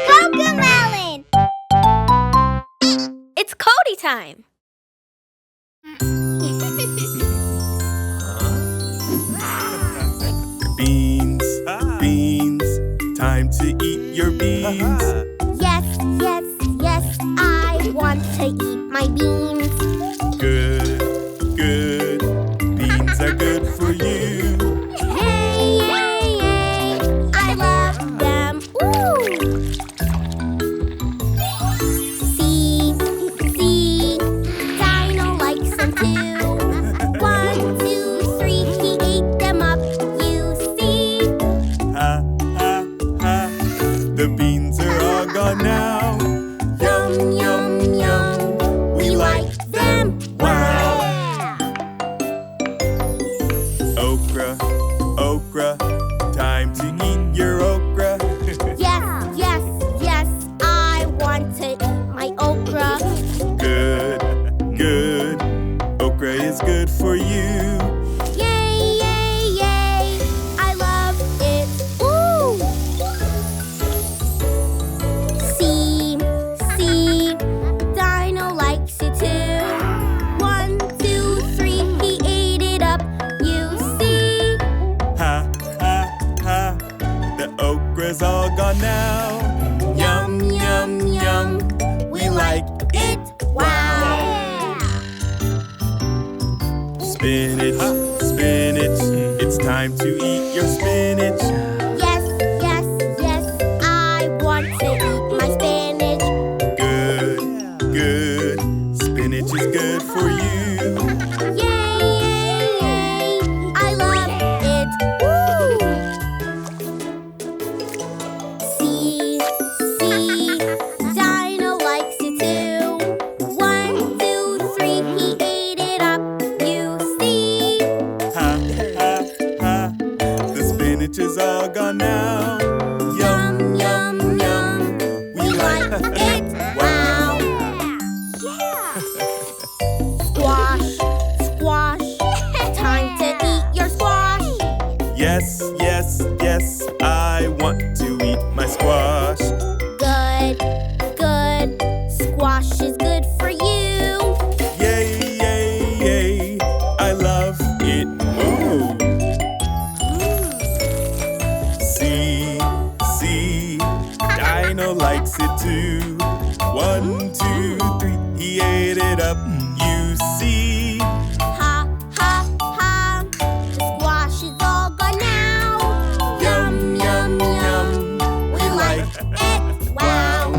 CoComelon! It's Cody time! Beans, beans, time to eat your beans. Yes, yes, yes, I want to eat my beans. Good, good, beans are good for you. Yay, yay, yay, I love them. Ooh! See, Dino likes them too. 1, 2, 3, he ate them up, you see. Ha, ha, ha, the beans are all gone now. Yum, yum, yum, we like them. Wow! Okra, okra, time to eat your okra. Yes, yes, yes, I want to eat my okra. Good, good, okra is good for you. Yay, yay, yay, I love it. Ooh! See, Dino likes it too. 1, 2, 3, he ate it up, you see. Ha, ha, ha, the okra's all gone now. Yum, yum, yum, we like it. Wow! Spinach, spinach, it's time to eat your spinach. Yes, yes, yes, I want to eat my spinach. Good, good, spinach is good for you. Yay, yay, yay, I love it. Woo! See, Dino likes it too. 1, 2, 3, he ate it up, you see. Ha, ha, ha, the spinach is all gone now. Yum, yum, yum, We like it. Wow! Squash, time to eat your squash. Yes, yes, yes, I want to eat my squash. Good, squash is good for you. Yay, yay, yay, I love it. Ooh. See, Dino likes it too. 1, 2, 3, he ate it up, you see. Ha, ha, ha, the squash is all gone now. Yum, yum, yum, We like it. Wow!